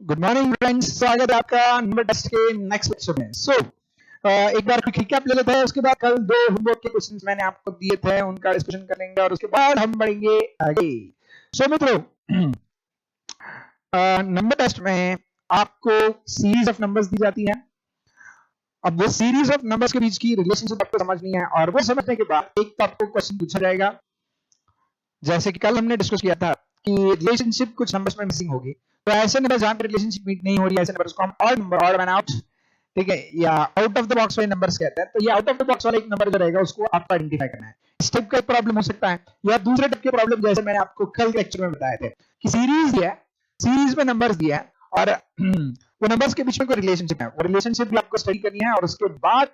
Good morning friends, स्वागत है आपका नंबर टेस्ट के नेक्स्ट लेक्चर में। एक बार क्विक रिकैप ले लेते हैं। उसके बाद कल दो होमवर्क के क्वेश्चंस मैंने आपको दिए थे, उनका डिस्कशन करेंगे और उसके बाद हम बढ़ेंगे आगे। मित्रों, नंबर टेस्ट में आपको सीरीज ऑफ नंबर्स दी जाती है। अब वो सीरीज ऑफ नंबर्स के बीच की रिलेशनशिप आपको समझनी है और वो समझने के बाद एक तो आपको क्वेश्चन पूछा जाएगा, जैसे कि कल हमने डिस्कस किया था कि रिलेशनशिप कुछ नंबर्स में मिसिंग होगी। तो ऐसे नंबर जहां पर रिलेशनशिप मीट नहीं हो रही है, ऐसे नंबर्स को हम odd number, odd man out, ठीक है, या आउट ऑफ द बॉक्स वाले नंबर्स कहते हैं। तो ये आउट ऑफ द बॉक्स वाला एक नंबर जो रहेगा उसको आपको आइडेंटिफाई करना है। इस टाइप का प्रॉब्लम हो सकता है या दूसरे टाइप के प्रॉब्लम, जैसे मैंने आपको कल के लेक्चर में बताए थे कि सीरीज है, सीरीज में नंबर्स दिया है और वो नंबर्स के बीच में कोई रिलेशनशिप है, वो रिलेशनशिप भी आपको स्टडी करनी है और उसके बाद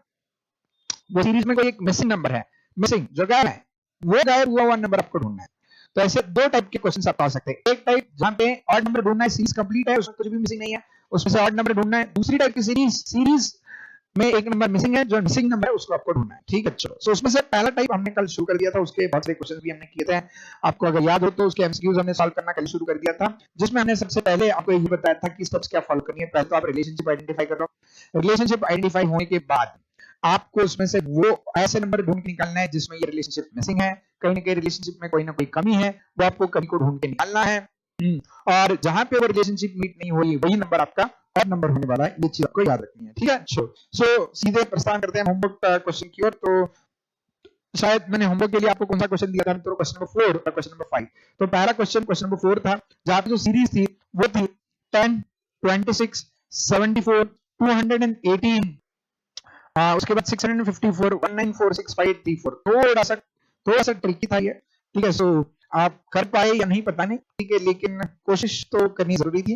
वो सीरीज में कोई एक मिसिंग नंबर है, मिसिंग जो गायब है, वो गायब हुआ हुआ नंबर आपको ढूंढना है। तो ऐसे दो टाइप के क्वेश्चंस आप पा सकते हैं। एक टाइप जहां पे ऑड नंबर ढूंढना है, सीरीज कंप्लीट है, उसमें कुछ भी मिसिंग नहीं है, उसमें से ऑड नंबर ढूंढना है। दूसरी टाइप की सीरीज में एक नंबर मिसिंग है, जो मिसिंग नंबर है उसको आपको ढूंढना है। ठीक है, चलो। उसमें से पहला टाइप हमने कल शुरू कर दिया था, उसके बहुत सारे क्वेश्चंस भी हमने किए थे। आपको अगर याद हो तो उसके एमसीक्यूज हमने सॉल्व करना कल शुरू कर दिया था, जिसमें हमने सबसे पहले आपको ये बताया था कि स्टेप्स क्या फॉलो करनी है। पहले तो आप रिलेशनशिप आइडेंटिफाई कर लो। रिलेशनशिप आइडेंटिफाई होने के बाद आपको उसमें से वो ऐसे नंबर ढूंढ के निकालना है जिसमें ये रिलेशनशिप मिसिंग है, कहीं ना कहीं रिलेशनशिप में कोई ना कोई कमी है, वो आपको कमी को ढूंढ के निकालना है। और जहां पे वो रिलेशनशिप मीट नहीं हो रही, वही नंबर आपका ऑड नंबर होने वाला है। ये चीज आपको याद रखनी है, ठीक है। सीधे प्रस्थान करते हैं होमवर्क क्वेश्चन की ओर। तो शायद मैंने होमवर्क के लिए आपको कौन सा क्वेश्चन दिया था, तो क्वेश्चन नंबर 4 और क्वेश्चन नंबर 5। तो पहला क्वेश्चन नंबर 4 था, जहां पे जो सीरीज थी वो थी 10, 26, 74, 218, उसके बाद 654, 1946, 534। थोड़ा सा ट्रिकी था ये, ठीक है। आप कर पाए या नहीं पता नहीं, ठीक है, लेकिन कोशिश तो करनी जरूरी थी।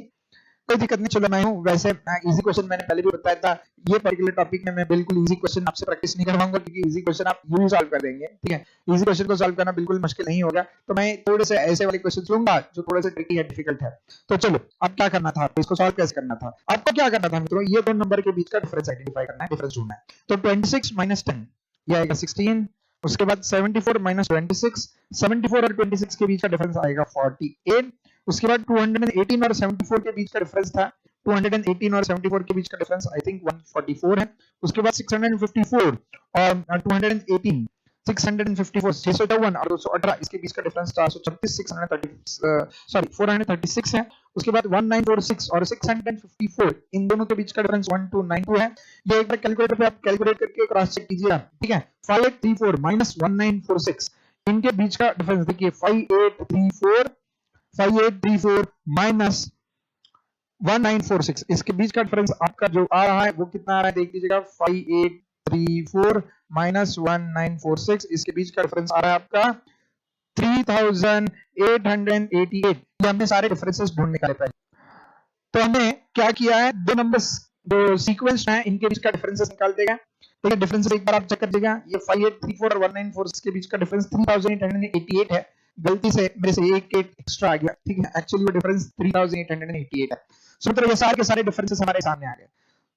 कोई दिक्कत नहीं, चलो मैं हूं। वैसे इजी क्वेश्चन मैंने पहले भी बताया था, ये पर्टिकुलर टॉपिक में मैं बिल्कुल इजी क्वेश्चन आपसे प्रैक्टिस नहीं करवाऊंगा, क्योंकि इजी क्वेश्चन आप यूं ही सॉल्व कर देंगे, ठीक है। इजी क्वेश्चन को सॉल्व करना बिल्कुल मुश्किल नहीं होगा, तो मैं थोड़े से ऐसे वाले क्वेश्चन लूंगा जो थोड़े से ट्रिकी है, डिफिकल्ट है। तो चलो, अब क्या करना था, इसको सॉल्व कैसे करना था। आपको क्या करना था मित्रों, ये दो नंबर के बीच का डिफरेंस आइडेंटिफाई करना है, डिफरेंस ढूंढना है। तो 26 माइनस 10 ये आएगा 16। उसके बाद 74 माइनस 26, 74 और 26 के बीच का डिफरेंस आएगा 48। उसके बाद 218 और 74 के बीच का डिफरेंस था, 218 और 74 के बीच का डिफरेंस आई थिंक 144 है। उसके बाद 654 और 218, 654, 654 और 218 इसके बीच का डिफरेंस 436, 436 है। उसके बाद 1946 और 654 इन दोनों के बीच का डिफरेंस 1292 है। ये एक बार कैलकुलेटर पे आप कैलकुलेट करके क्रॉस चेक कीजिए, ठीक है। 5834 माइनस 1946 इनके बीच का डिफरेंस देखिए, 5834 माइनस 1946 इसके बीच का डिफरेंस आपका जो आ रहा है वो कितना आ रहा है, देख लीजिएगा। 5834 माइनस 1946 इसके बीच का डिफरेंस आ रहा है आपका 3888। ये हमने सारे डिफरेंसेस ढूंढ निकाले पहले। तो हमने क्या किया है, दो नंबर्स जो सीक्वेंस है इनके बीच का डिफरेंसेस निकाल देगा। तो ये डिफरेंस एक बार आप चेक कर लीजिएगा, ये 5834 और 1946 के बीच का डिफरेंस 3888 है। गलती से मेरे से एक एक्स्ट्रा आ गया, ठीक है। एक्चुअली वो डिफरेंस 3888 है। तो ये सारे के सारे डिफरेंसेस हमारे सामने आ गए।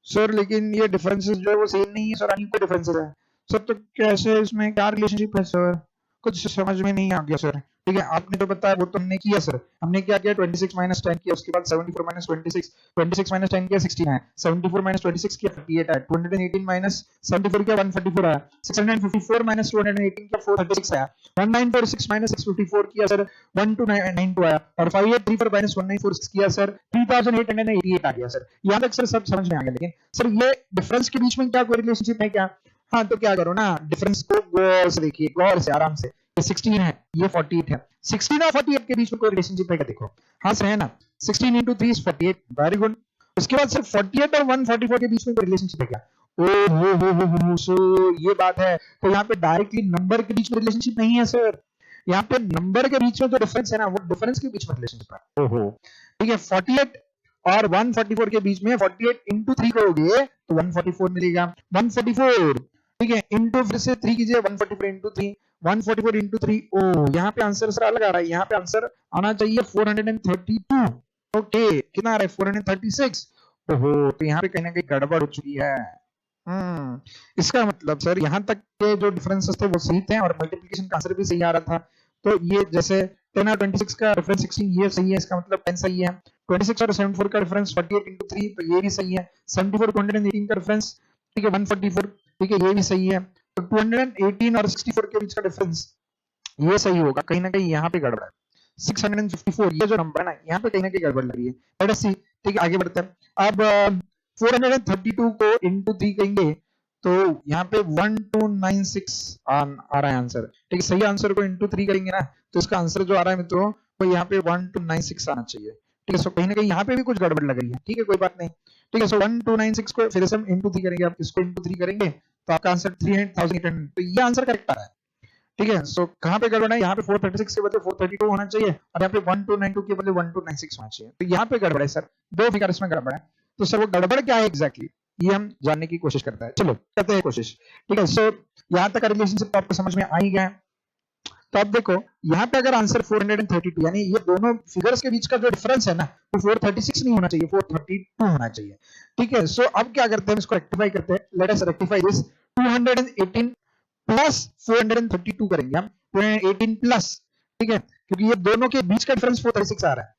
सर लेकिन ये डिफरेंसेस जो है वो सेम नहीं है सर, अनेक डिफरेंसेस है सर। तो कैसे, इसमें क्या रिलेशनशिप है सर, कुछ समझ में नहीं आ गया सर। ठीक है, आपने तो बताया, वो तो हमने किया सर। हमने क्या किया, 26 माइनस 10 किया, उसके बाद 74 माइनस 26, 26 माइनस 10 किया 16 है, 74 माइनस 26 किया 38 है, 218 माइनस 74 किया 144 है, 654 माइनस 218 किया 436 है, 1946 माइनस 654 किया सर 1292 आया, और 5834 माइनस 1946 किया सर 3888 आ गया सर। यहाँ तक सर सब समझ में आ गया। लेकिन सर ये डिफरेंस के बीच में क्या कोई रिलेशनशिप है क्या? हाँ, तो क्या करो ना, डिफरेंस को गौर से देखिए, गौर से, आराम से। ये 16 है, ये 48 है, 16 और 48 के बीच में कोई रिलेशनशिप है क्या, देखो। हाँ सर है ना, 16 into 3 is 48, वेरी गुड। उसके बाद सर 48 और 144 के बीच में कोई रिलेशनशिप है क्या? ओ सो ये बात है। तो यहाँ पे डायरेक्टली नंबर के बीच में रिलेशनशिप नहीं है सर, यहाँ पे नंबर के बीच में जो डिफरेंस है ना, वो डिफरेंस के बीच में रिलेशनशिप है। ओहो, ठीक है। 48 और 144 के बीच में 48 into 3 करोगे तो 144 मिलेगा, 144, ठीक है, इंटू फिर से 3 कीजिए, 144 इंटू 3, 144 इंटू 3। ओ, यहाँ पे आंसर सर अलग आ रहा है, यहाँ पे आंसर आना चाहिए 432। ओके, कितना आ रहा है, 436। ओहो, तो यहाँ पे कहीं ना कहीं गड़बड़ हो चुकी है। इसका मतलब सर यहाँ तक के जो डिफरेंसेस थे वो सही थे और मल्टीप्लिकेशन का आंसर भी सही आ रहा था। तो ये जैसे 10 और 26 का डिफरेंस 16, ये सही है, इसका मतलब 10 सही है। 26 और 74 का डिफरेंस 48 into 3, तो ये भी सही है। 74 218 का डिफरेंस, ठीक है, 144, ठीक है, ये भी सही है। तो 218 और 64 के बीच का डिफरेंस ये सही होगा, कहीं ना कहीं यहाँ पे गड़बड़ है। 654 ये जो नंबर है ना, यहाँ पे कहीं ना कहीं गड़बड़ लग रही है। लेट अस सी, ठीक है, आगे बढ़ते हैं। अब 432 को into 3 करेंगे तो यहाँ पे 1296 आ रहा है आंसर, ठीक है। सही आंसर को into 3 करेंगे ना, तो इसका आंसर जो आ रहा है मित्रों, वो यहाँ पे 1296 आना चाहिए, ठीक है। सो कहीं ना कहीं यहाँ पे भी कुछ गड़बड़ लग रही है, ठीक है, कोई बात नहीं, ठीक है। सो 1296 को फिर से हम into 3 करेंगे, आप इसको into 3 करेंगे तो आपका आंसर 300,800, तो ये आंसर करेक्ट आ रहा है, ठीक है। सो कहां पे गड़बड़ है, यहाँ पे 436 के बदले 432 होना चाहिए और यहाँ पे 1292 के बदले 1296 होना चाहिए, तो यहाँ पे गड़बड़ है सर, दो फिगर इसमें गड़बड़ है। तो सर वो गड़बड़ क्या है एग्जैक्टली, ये हम जानने की कोशिश करते हैं, चलो करते हैं कोशिश, ठीक है। सो यहाँ तक रिलेशनशिप आपको समझ में आ ही गया है। तो अब देखो यहाँ पे अगर आंसर 432, यानी ये दोनों फिगर्स के बीच का जो डिफरेंस है ना, वो 436 नहीं होना चाहिए, 432 होना चाहिए, ठीक है। सो अब क्या करते हैं, इसको रेक्टिफाई करते हैं। Let us rectify this. 218 plus 432 करेंगे हम, 218 प्लस, ठीक है, क्योंकि ये दोनों के बीच का डिफरेंस 436 आ रहा है,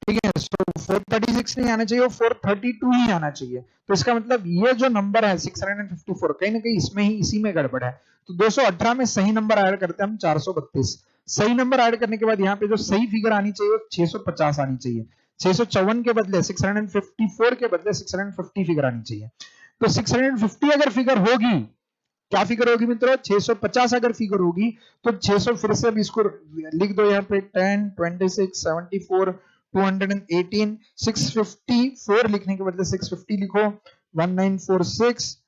ठीक है। सो 436 नहीं आना चाहिए, 432 ही आना चाहिए। तो इसका मतलब ये जो नंबर है 654, कहीं ना कहीं इसमें ही, इसी में गड़बड़ है। तो 218 में सही नंबर ऐड करते हैं हम 432। सही नंबर ऐड करने के बाद यहाँ पे जो सही फिगर आनी चाहिए वो 650 आनी चाहिए। 654 के बदले 654 के बदले 650 फिगर आनी चाहिए। तो 650 अगर फिगर होगी, क्या फिगर होगी मित्रों, 650 अगर फिगर होगी तो 600 फिर से अब इसको लिख दो यहाँ पे, 10 26 74 218 654 लिखने के बदले 650 लिखो, 1946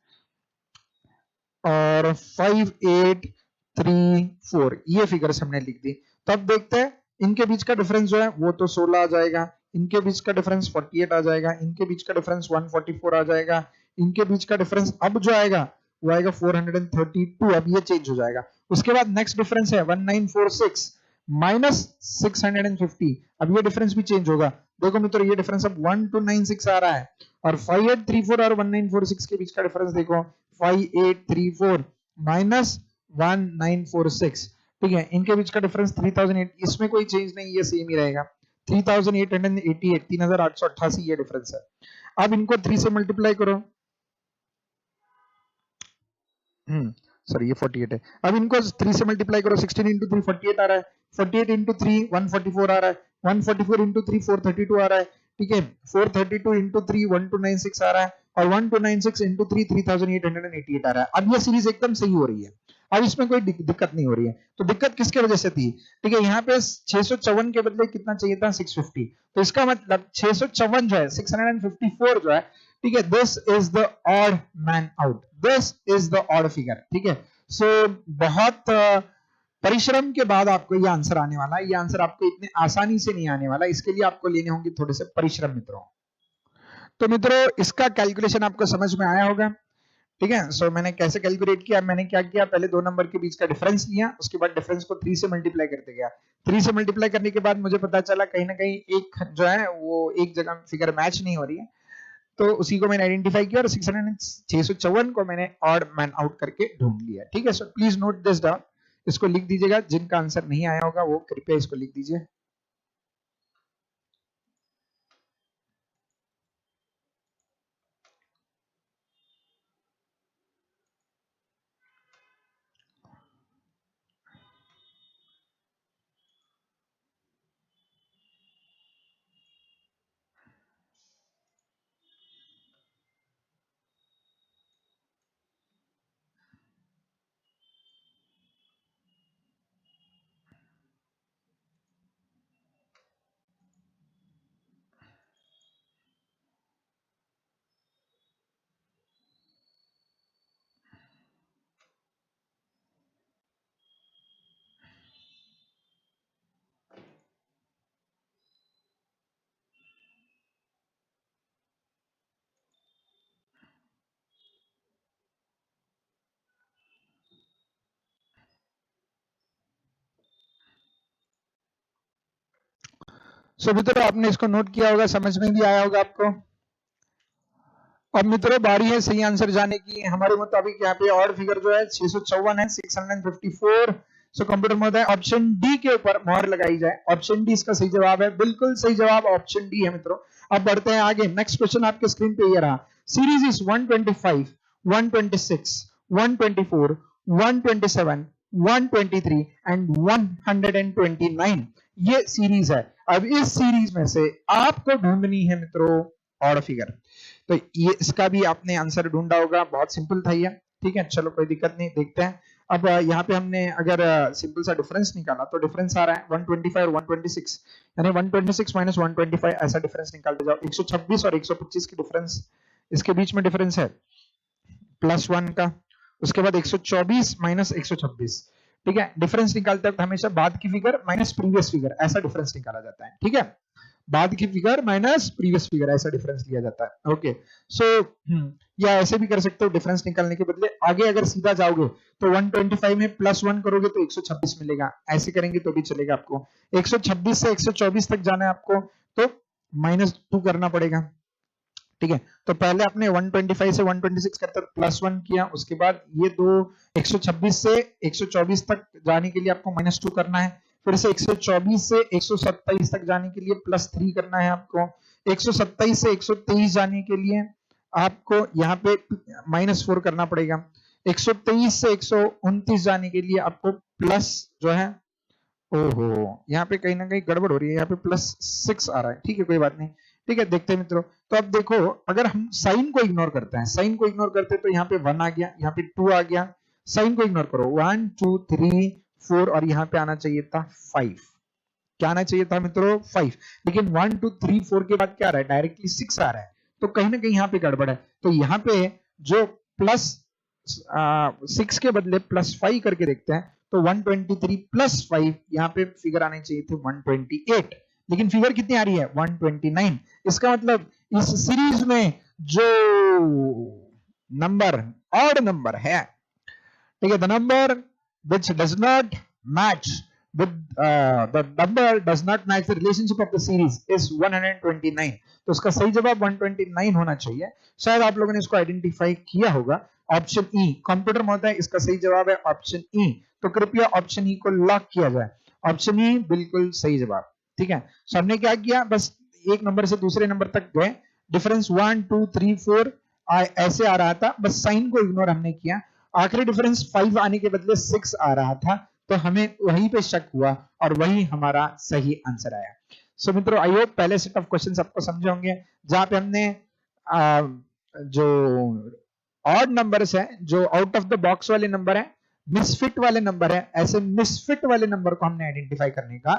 और 5834, ये फिगर्स हमने लिख दी। तो अब देखते हैं इनके बीच का डिफरेंस जो है वो तो 16 आ जाएगा, इनके बीच का डिफरेंस 48 आ जाएगा, इनके बीच का डिफरेंस 144 आ जाएगा, इनके बीच का डिफरेंस अब जो आएगा वो आएगा 432, अब ये चेंज हो जाएगा। उसके बाद नेक्स्ट डिफरेंस है 1946 माइनस 650, अब ये डिफरेंस भी चेंज होगा। देखो मित्रों ये डिफरेंस अब 1296 आ रहा है, और 5834 और 1946 के बीच का डिफरेंस देखो 5834 माइनस 1946, ठीक है। इनके बीच का डिफरेंस 3008, इसमें कोई चेंज नहीं, ये सेम ही रहेगा, 3888, 3888 ये डिफरेंस है। अब इनको 3 से मल्टीप्लाई करो, सॉरी ये 48 है। अब इनको 3 से मल्टीप्लाई करो, 16 इंटू 3 48 आ रहा है, 48 इंटू 3 144 आ रहा है, 144 इंटू 3 432 आ रहा है, ठीक है। 432 इंटू 3 1296 आ रहा है, और 1296 इंटू 3 3888 आ रहा है। अब ये सीरीज एकदम सही हो रही है, अब इसमें कोई दिक्कत नहीं हो रही है। तो दिक्कत किसके वजह से थी, ठीक है, यहाँ पे 654 के बदले कितना चाहिए था, 650, तो इसका मतलब 654 जो है 654 जो है, ठीक है, this is the odd man out, this is the odd figure, ठीक है। सो बहुत परिश्रम के बाद आपको ये आंसर आने वाला है, ये आंसर आपको इतने आसानी से नहीं आने वाला, इसके लिए आपको लेने होंगे थोड़े से परिश्रम मित्रों। तो मित्रों इसका कैलकुलेशन आपको समझ में आया होगा, ठीक है। सो मैंने कैसे कैलकुलेट किया, मैंने क्या किया, पहले दो नंबर के बीच का डिफरेंस लिया, उसके बाद डिफरेंस को 3 से मल्टीप्लाई करते गया। 3 से मल्टीप्लाई करने के बाद मुझे पता चला कहीं ना कहीं एक जो है वो एक जगह फिगर मैच नहीं हो रही है, तो उसी को मैंने आइडेंटिफाई किया और 654 को मैंने ऑड मैन आउट करके ढूंढ लिया, ठीक है। So please note this down, इसको लिख दीजिएगा, जिनका आंसर नहीं आया होगा वो कृपया इसको लिख दीजिए। सो मित्रों आपने इसको नोट किया होगा, समझ में भी आया होगा आपको। अब मित्रों बारी है सही आंसर जाने की। हमारे मुताबिक यहाँ पे ऑड फिगर जो है 654 है, 654 सो कंप्यूटर महोदय ऑप्शन डी के ऊपर मोहर लगाई जाए। ऑप्शन डी इसका सही जवाब है, बिल्कुल सही जवाब ऑप्शन डी है मित्रों। अब बढ़ते हैं आगे, नेक्स्ट क्वेश्चन आपके स्क्रीन पे ये रहा। सीरीज इज 125, 126, 124, 127, 123 एंड 129, ये सीरीज है। अब इस सीरीज में से आपको ढूंढनी है मित्रों ऑड फिगर। तो ये इसका भी आपने आंसर ढूंढा होगा, बहुत सिंपल था ये, ठीक है। चलो कोई दिक्कत नहीं, देखते हैं। अब यहाँ पे हमने अगर सिंपल सा डिफरेंस निकाला तो डिफरेंस आ रहा है 125 और 126, यानी 126 माइनस 125 ऐसा डिफरेंस निकालते जाओ। 126 और 125 की डिफरेंस, इसके बीच में डिफरेंस है +1 का। उसके बाद 124 माइनस 126, ठीक है। डिफरेंस निकालते वक्त हमेशा बाद की फिगर माइनस प्रीवियस फिगर ऐसा डिफरेंस निकाला जाता है, ठीक है। बाद की फिगर माइनस प्रीवियस फिगर ऐसा डिफरेंस लिया जाता है। ओके, सो या ऐसे भी कर सकते हो, डिफरेंस निकालने के बदले आगे अगर सीधा जाओगे तो 125 में +1 करोगे तो 126 मिलेगा, ऐसे करेंगे तो भी चलेगा। आपको 126 से 124 तक जाना है आपको, तो -2 करना पड़ेगा, ठीक है। तो पहले आपने 125 से 126 करते +1 किया, उसके बाद ये दो 126 से 124 तक जाने के लिए आपको -2 करना है, फिर से 124 से 127 तक जाने के लिए +3 करना है आपको, 127 से 123 जाने के लिए आपको यहाँ पे -4 करना पड़ेगा, 123 से 129 जाने के लिए आपको प्लस जो है, ओहो यहाँ पे कहीं ना कहीं गड़बड़ हो रही है, यहाँ पे +6 आ रहा है, ठीक है कोई बात नहीं, ठीक है। देखते हैं मित्रों, तो अब देखो अगर हम साइन को इग्नोर करते हैं, साइन को इग्नोर करते हैं तो यहाँ पे 1 आ गया, यहाँ पे 2 आ गया, साइन को इग्नोर करो, 1 2 3 4 और यहाँ पे आना चाहिए था 5, क्या आना चाहिए था मित्रों 5, लेकिन 1 2 3 4 के बाद क्या आ रहा है, डायरेक्टली 6 आ रहा है, तो कहीं ना कहीं यहाँ पे गड़बड़ है। तो यहाँ पे जो +6 के बदले +5 करके देखते हैं, तो 123 +5 यहाँ पे फिगर आनी चाहिए थी 128, लेकिन फिगर कितनी आ रही है 129। इसका मतलब इस सीरीज में जो नंबर ऑड नंबर है, ठीक है, the number which does not match with the number does not match the relationship of the series is 129, तो उसका सही जवाब 129 होना चाहिए। शायद आप लोगों ने इसको आइडेंटिफाई किया होगा, ऑप्शन ई। कंप्यूटर महोदय इसका सही जवाब है ऑप्शन ई, तो कृपया ऑप्शन ई को लॉक किया जाए, ऑप्शन ई बिल्कुल सही जवाब, ठीक है। सो हमने क्या किया, बस एक नंबर से दूसरे नंबर तक गए, डिफरेंस 1 2 3 4 ऐसे आ रहा था, बस साइन को इग्नोर हमने किया, आखिरी डिफरेंस 5 आने के बदले 6 आ रहा था, तो हमें वहीं पे शक हुआ और वही हमारा सही आंसर आया। सो मित्रों आई होप पहले सेट ऑफ क्वेश्चंस आपको समझे होंगे, जहां पे हमने जो ऑड नंबर्स है, जो आउट ऑफ द बॉक्स वाले नंबर है, मिसफिट वाले नंबर है, ऐसे मिसफिट वाले नंबर को हमने आइडेंटिफाई करने का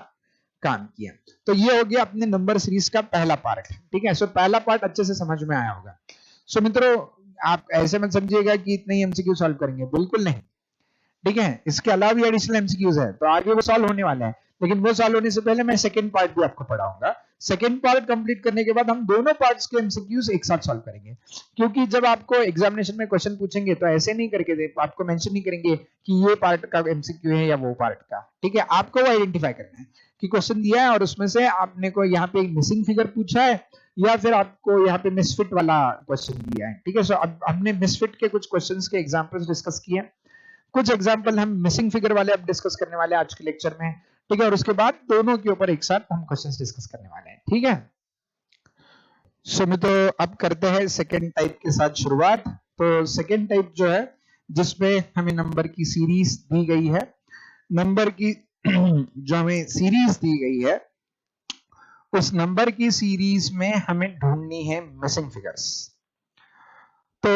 काम किया। तो ये हो गया अपने नंबर सीरीज का पहला पार्ट, ठीक है। सो पहला पार्ट अच्छे से समझ में आया होगा। सो मित्रों आप ऐसे मत समझिएगा कि इतने ही एमसीक्यू सॉल्व करेंगे, बिल्कुल नहीं, ठीक है। इसके अलावा भी एडिशनल एमसीक्यूज है, तो आगे वो सॉल्व होने वाले हैं, लेकिन वो सॉल्व होने से पहले मैं सेकंड पार्ट भी आपको पढ़ाऊंगा। सेकंड पार्ट कंप्लीट करने के बाद हम दोनों पार्ट्स के एमसीक्यूज एक साथ सॉल्व करेंगे, क्योंकि जब आपको एग्जामिनेशन में क्वेश्चन पूछेंगे तो ऐसे नहीं करके दे, आपको मेंशन नहीं करेंगे कि ये पार्ट का एमसीक्यू है या वो पार्ट का, ठीक है। आपको वो आइडेंटिफाई करना है कि क्वेश्चन दिया है और उसमें से आपने को यहाँ पे एक मिसिंग फिगर पूछा है या फिर आपको यहाँ पे मिसफिट वाला क्वेश्चन दिया है, ठीक है। सो अब हमने मिसफिट के कुछ क्वेश्चंस के एग्जांपल्स डिस्कस किए, कुछ एग्जांपल हम मिसिंग फिगर वाले अब डिस्कस करने वाले हैं आज के लेक्चर में, ठीक है। और उसके बाद दोनों के ऊपर एक साथ हम क्वेश्चंस डिस्कस करने वाले हैं, ठीक है। सो मित्रों अब करते हैं सेकेंड टाइप के साथ शुरुआत। तो सेकेंड टाइप जो है जिसमें हमें नंबर की सीरीज दी गई है, नंबर की जो हमें सीरीज दी गई है, उस नंबर की सीरीज में हमें ढूंढनी है मिसिंग फिगर्स। तो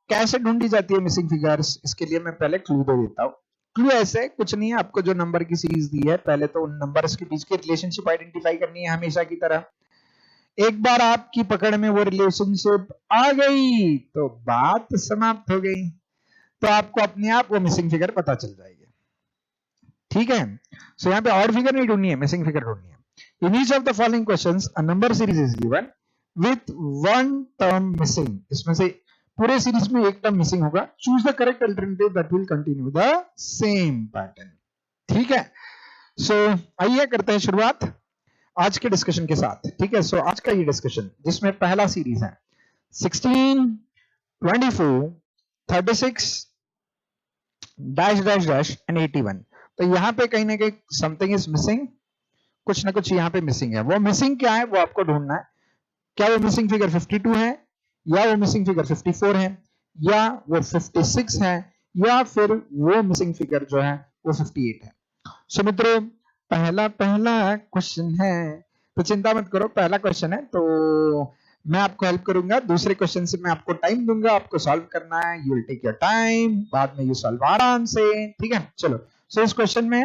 कैसे ढूंढी जाती है मिसिंग फिगर्स, इसके लिए मैं पहले क्लू दे देता हूं। क्लू ऐसे कुछ नहीं है, आपको जो नंबर की सीरीज दी है पहले तो उन नंबर्स के बीच की रिलेशनशिप आइडेंटिफाई करनी है हमेशा की तरह। एक बार आपकी पकड़ में वो रिलेशनशिप आ गई तो बात समाप्त हो गई, तो आपको अपने आप वो मिसिंग फिगर पता चल जाएगी, ठीक है। सो यहाँ पे ऑड फिगर नहीं ढूंढनी है, मिसिंग फिगर ढूंढनी है। In each of the following questions, a number series is given with one term missing. इसमें से पूरे सीरीज में एक टर्म मिसिंग होगा। Choose the correct alternative that will continue the same pattern. ठीक है। सो आइए करते हैं शुरुआत आज के डिस्कशन के साथ, ठीक है। सो आज का ये डिस्कशन जिसमें पहला सीरीज है 16, 24, 36 डैश डैश डैश एंड 81। तो यहाँ पे कहीं ना कहीं समथिंग इज मिसिंग, कुछ ना कुछ यहाँ पे मिसिंग है। वो मिसिंग क्या है वो आपको ढूंढना है। क्या वो मिसिंग फिगर 52 है, या वो मिसिंग फिगर 54 है, या वो 56 है, या फिर वो मिसिंग फिगर जो है वो 58 है। सो मित्रों पहला क्वेश्चन है, तो चिंता मत करो, पहला क्वेश्चन है तो मैं आपको हेल्प करूंगा। दूसरे क्वेश्चन से मैं आपको टाइम दूंगा, आपको सॉल्व करना है, you will take your time, बाद में यू सॉल्व आराम से, ठीक है। चलो सो इस क्वेश्चन में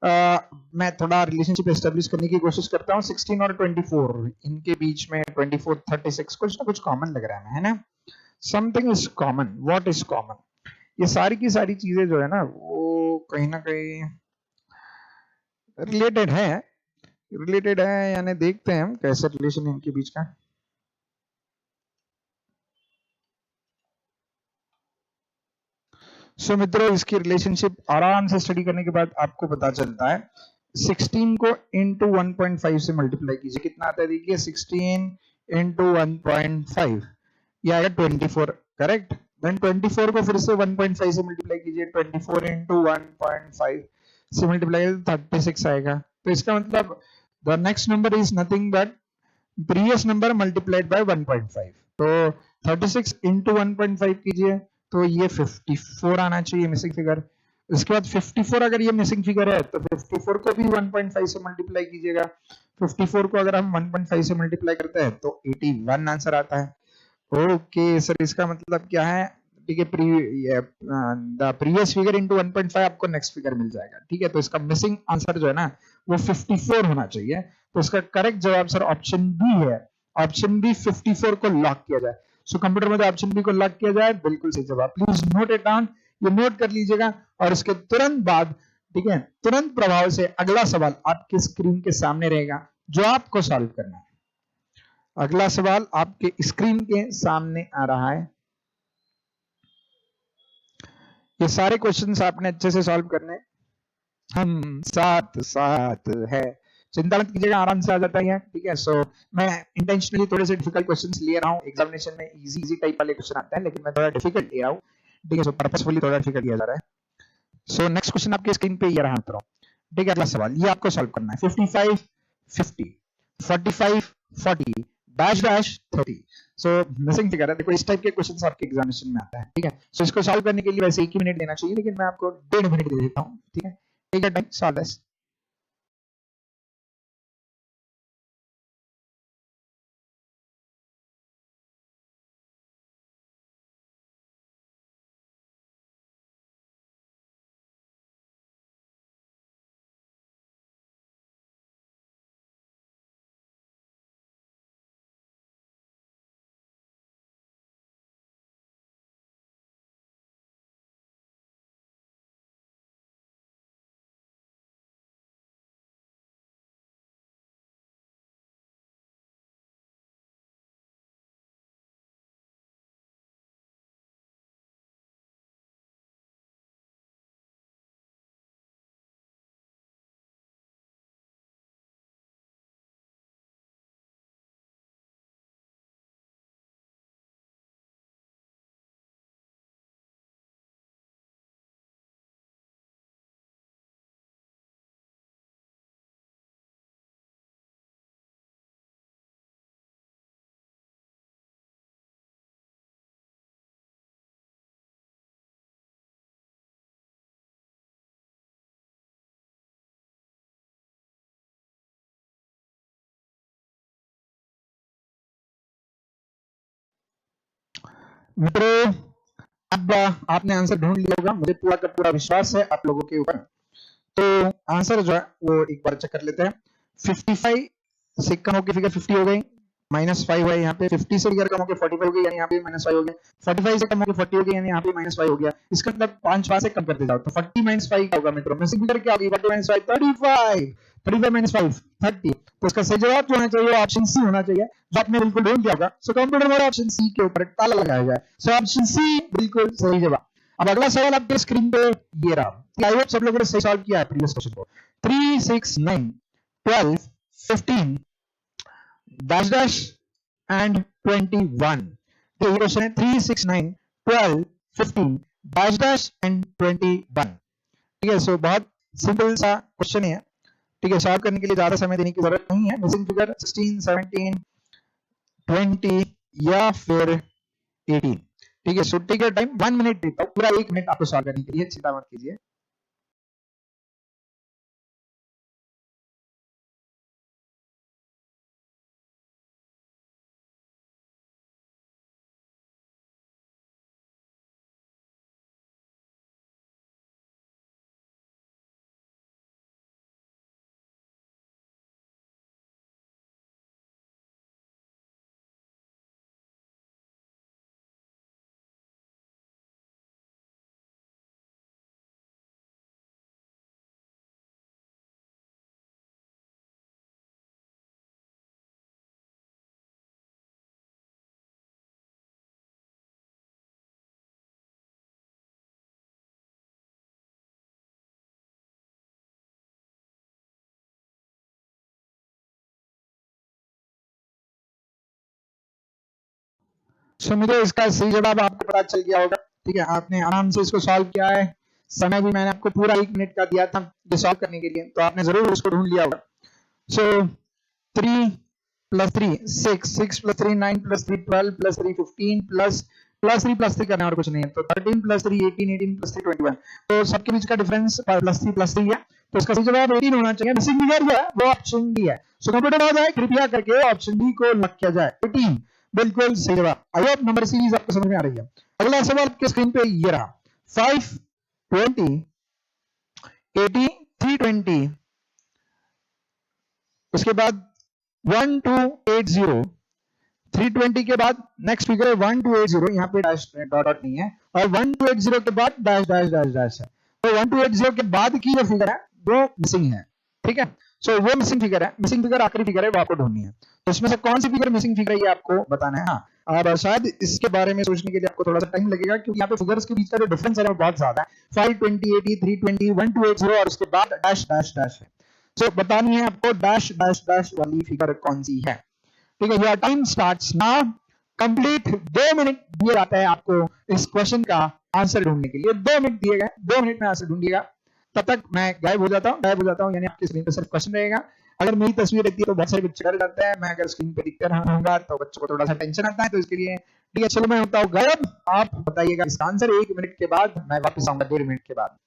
मैं थोड़ा रिलेशनशिप एस्टेब्लिश करने की कोशिश करता हूँ। 16 और 24 इनके बीच में 24 36 कुछ ना कुछ कॉमन लग रहा है ना। Something is common, what is common? ये सारी की सारी चीजें जो है ना वो कहीं ना कहीं रिलेटेड है, यानी देखते हैं हम कैसे रिलेशन है इनके बीच का। सो मित्रों इसकी रिलेशनशिप आराम से स्टडी करने के बाद आपको पता चलता है। 16 को इंटू 1.5 से मल्टीप्लाई कीजिए, कितना आता है देखिए, 16 इंटू 1.5, ये आएगा 24, करेक्ट। देन 24 को फिर से 1.5 से मल्टीप्लाई कीजिए, 24 इंटू 1.5 से मल्टीप्लाई 36 आएगा। तो इसका मतलब the next number is nothing but previous number multiplied by 1.5। तो 36 इंटू 1.5 कीजिए तो ये 54 आना चाहिए मिसिंग फिगर। इसके बाद 54 अगर ये मिसिंग फिगर है तो 54 को भी 1.5 से मल्टीप्लाई कीजिएगा। 54 को अगर हम 1.5 से मल्टीप्लाई करते हैं तो 81 आंसर आता है। ओके सर, इसका मतलब क्या है? ठीक है, द प्रीवियस फिगर इंटू 1.5 आपको नेक्स्ट फिगर मिल जाएगा, ठीक है। तो इसका मिसिंग आंसर जो है ना वो 54 होना चाहिए। तो इसका करेक्ट जवाब सर ऑप्शन बी है। ऑप्शन बी 54 को लॉक किया जाए। सो कंप्यूटर में ऑप्शन बी को लॉक किया जाए, बिल्कुल सही जवाब। प्लीज नोट इट डाउन, ये नोट कर लीजिएगा। और इसके तुरंत बाद, ठीक है, तुरंत प्रभाव से अगला सवाल आपके स्क्रीन के सामने रहेगा जो आपको सॉल्व करना है। अगला सवाल आपके स्क्रीन के सामने आ रहा है। ये सारे क्वेश्चंस आपने अच्छे से सॉल्व करने, हम साथ साथ है, चिंता मत कीजिएगा, आराम से आ जाता है, ठीक है। सो मैं इंटेंशनली थोड़े से डिफिकल्ट क्वेश्चंस ले रहा हूँ। एग्जामिनेशन में इजी टाइप वाले क्वेश्चन आते हैं, लेकिन मैं थोड़ा डिफिकल्ट ले रहा हूँ, ठीक है। सो पर्पसफुली थोड़ा डिफिकल्ट लिया जा रहा है। सो नेक्स्ट क्वेश्चन आपके स्क्रीन पे ये रहा मित्रों, ठीक है। अगला सवाल ये आपको सॉल्व करना है। 55 50 45 40 डैश डैश 30। सो मिसिंग फिगर है, देखो इस टाइप के क्वेश्चंस आपके एग्जामिनेशन में आता है, ठीक है। सो इसको सॉल्व करने के लिए वैसे 1 ही मिनट लेना चाहिए, लेकिन मैं आपको 1.5 मिनट दे देता हूँ, ठीक है। Take your time, solve this. मित्रों अब आपने आंसर ढूंढ लिया होगा, मुझे पूरा का पूरा विश्वास है आप लोगों के ऊपर। तो आंसर जो है वो एक बार चेक कर लेते हैं। 55 से कम होकर फिगर 50 हो गई, -5 है यहाँ पे। 50 से फिगर कम होकर 45 हो गई, यानी यहाँ पे -5 हो गया। 45 से कम होकर 40 हो गई, यानी यहाँ पे -5 हो गया। इसका मतलब 5 से कम करते जाओ तो 40 -5 क्या होगा मित्रों? मिसिंग फिगर क्या होगी? 40 -5 35, 35 -5 30। तो इसका सही जवाब जो होना चाहिए ऑप्शन सी होना चाहिए, जो आपने बिल्कुल ढूंढ दिया होगा। सो कंप्यूटर में ऑप्शन सी के ऊपर ताला लगाया जाए। सो ऑप्शन सी बिल्कुल सही जवाब। अब अगला सवाल आपके स्क्रीन पे ये रहा। आई होप सब लोगों ने सही सॉल्व किया है प्रीवियस क्वेश्चन को। 3 6 9 12 15 डैश डैश एंड 21। तो ये क्वेश्चन है 3 6 9 12 15 डैश डैश एंड 21, ठीक है। सो बहुत सिंपल सा क्वेश्चन है, ठीक है। सॉल्व करने के लिए ज्यादा समय देने की जरूरत नहीं है। मिसिंग फिगर 16, 17, 20 या फिर 18, ठीक है। So take your time, 1 minute देता हूं, पूरा 1 मिनट आपको सॉल्व करने के लिए, चिंता मत कीजिए। सो मुझे इसका सही जवाब आपको पता चल गया होगा, ठीक है। आपने आराम से इसको सॉल्व किया है, समय भी मैंने आपको पूरा 1 मिनट का दिया था ये सॉल्व करने के लिए, तो आपने जरूर उसको ढूंढ लिया होगा। सो 3 + 3 6, 6 + 3 9 + 3 12 + 3 15 +3 करना और कुछ नहीं है, तो 13 + 3 18, 18 + 3 21। तो सबके बीच का डिफरेंस +3 है, तो इसका सही जवाब 18 होना चाहिए। मिसिंग फिगर जो है वो ऑप्शन डी है। सो कंप्यूटर हो जाए, कृपया करके ऑप्शन डी को लॉक किया जाए, 18 बिल्कुल सही जवाब। आई होप नंबर सीरीज आपको समझ में आ रही है। अगला सवाल आपके स्क्रीन पे ये रहा, 5 20 80 320, उसके बाद 1280 320 के बाद नेक्स्ट फिगर है 1280, यहाँ पे डैश डॉट डॉट नहीं है, और 1280 के बाद डैश डैश डैश डैश है। तो 1280 के बाद की जो फिगर है वो मिसिंग है, ठीक है। सो वो मिसिंग फिगर है, मिसिंग फिगर आखिरी फिगर है, वो आपको ढूंढनी है। तो इसमें से कौन सी फिगर मिसिंग फिगर है ये आपको बताना है। हाँ, और शायद इसके बारे में सोचने के लिए आपको थोड़ा सा टाइम लगेगा, क्योंकि यहाँ पे फिगर्स के बीच का जो डिफरेंस है वो बहुत ज्यादा है। 5 20 80 320 1280 और उसके बाद डैश डैश डैश है। सो बतानी है आपको डैश डैश डैश वाली फिगर कौन सी है, ठीक है। Your time starts now. Complete 2 minute दिए जाते हैं आपको इस क्वेश्चन का आंसर ढूंढने के लिए। 2 मिनट दिए गए, 2 मिनट में आंसर ढूंढिएगा। तब तक मैं गायब हो जाता हूँ, यानी आपकी स्क्रीन पर सिर्फ क्वेश्चन रहेगा। अगर मेरी तस्वीर दिखती है तो बहुत सारे बच्चे डर जाते हैं, मैं अगर स्क्रीन पे दिखता रहूंगा तो बच्चों को थोड़ा सा टेंशन आता है, तो इसके लिए ठीक है। चलो मैं होता हूँ गायब, आप बताइएगा इसका आंसर 1 मिनट के बाद, मैं वापस आऊंगा 1.5 मिनट के बाद।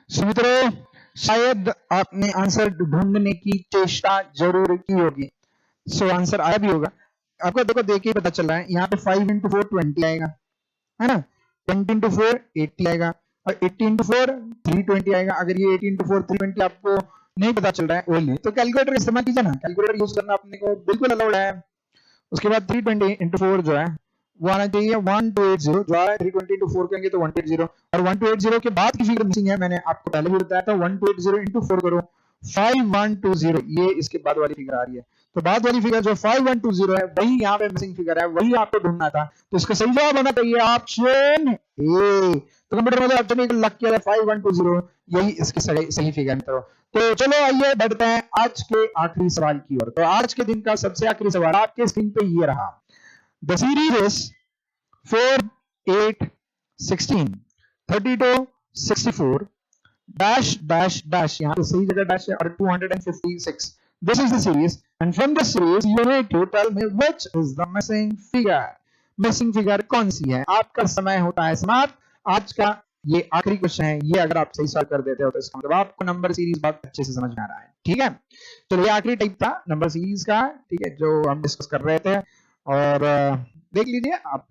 मित्रों, शायद आपने आंसर ढूंढने की चेष्टा जरूर की होगी, सो आंसर आया भी होगा। आपको देखो देख के ही पता चल रहा है, यहाँ पे 5 × 4 20 आएगा, है ना। 20 × 4 80 आएगा, और 80 × 4 320 आएगा। अगर ये 80 × 4 320 आपको नहीं पता चल रहा है ओनली, तो कैलकुलेटर इस्तेमाल कीजिए ना, कैलकुलेटर यूज करना अपने को बिल्कुल अलाउड है। उसके बाद 320 × 4 जो है वो आना चाहिए 1280, जो है 320 × 4 करेंगे तो 1280, और 1280 के बाद की फिगर मिसिंग है, मैंने आपको पहले भी बताया था। 1280 × 4 करो 5120, ये इसके बाद वाली फिगर आ रही है। तो बाद वाली फिगर जो 5120 है वही यहाँ पे मिसिंग फिगर है, वही आपको ढूंढना था। तो इसका सही जवाब होना चाहिए ऑप्शन ए। तो कंप्यूटर में ऑप्शन ए लग किया 5120, यही इसकी सही फिगर है। तो चलो आइए बढ़ते हैं आज के आखिरी सवाल की ओर। तो आज के दिन का सबसे आखिरी सवाल आपके स्क्रीन पे ये रहा, the series is 4, 8, 16, 32, 64 dash dash dash, यहाँ पे सही जगह dash है, और 256. This is the series, and from the series you need to tell me which is the missing figure. Missing figure कौन सी है? आपका समय होता है समाप्त. आज का ये आखिरी क्वेश्चन है. ये अगर आप सही सॉल्व कर देते हो तो इसका मतलब आपको नंबर सीरीज बहुत अच्छे से समझ में आ रहा है. ठीक है, तो ये आखिरी टाइप था नंबर सीरीज का. ठीक है, जो हम डिस्कस कर रहे थे, और देख लीजिए आप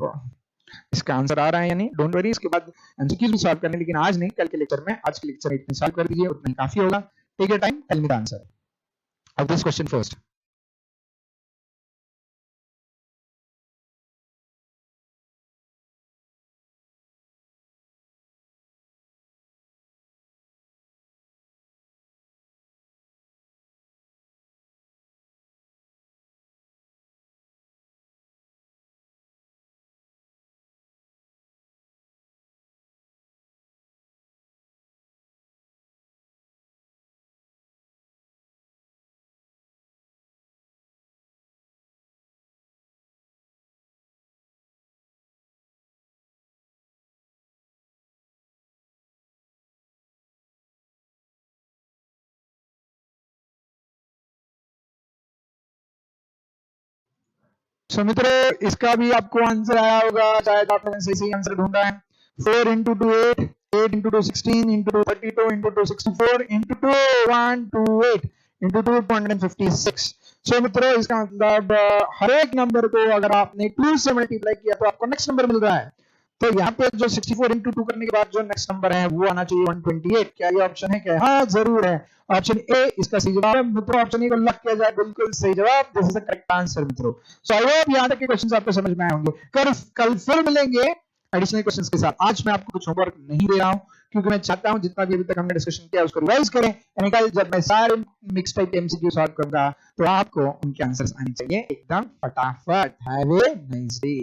इसका आंसर आ रहा है या नहीं. डोंट वरी, इसके बाद एमसीक्यूज भी सॉल्व करने, लेकिन आज नहीं, कल के लेक्चर में. आज के लेक्चर में इतने सॉल्व कर दीजिए, उतना ही काफी होगा. Take your time, tell me the answer of this question first. So मित्रों, इसका भी आपको आंसर आया होगा, शायद आपने सही आंसर ढूंढा है. 4 into 2 8, 8 into 2 16, into 2 32, into 2 64, into 2 128, into 2 256. सो मित्रों, इसका मतलब हर एक नंबर को अगर आपने 2 से मल्टीप्लाई किया तो आपको नेक्स्ट नंबर मिल रहा है. तो यहाँ पे जो 64 into 2 करने के बाद जो नेक्स्ट नंबर है वो आना चाहिए 128. क्या ये ऑप्शन है क्या? हाँ जरूर है. ऑप्शन ए इसका सही जवाब है मित्रों. ऑप्शन ए को लॉक किया जाए, बिल्कुल सही जवाब. This is the correct answer मित्रों. सो आई होप यहाँ तक के क्वेश्चंस आपको समझ में आए होंगे. कल फिर मिलेंगे एडिशनल क्वेश्चंस के साथ. आज मैं आपको कुछ होमवर्क नहीं दे रहा हूँ, क्योंकि मैं चाहता हूँ जितना भी अभी तक हमने डिस्कशन किया उसको रिवाइज करें. यानी कल जब मैं सारे मिक्स टाइप एमसीक्यू सॉल्व करूंगा तो आपको उनके आंसर्स आने चाहिए एकदम फटाफट. Have a nice day.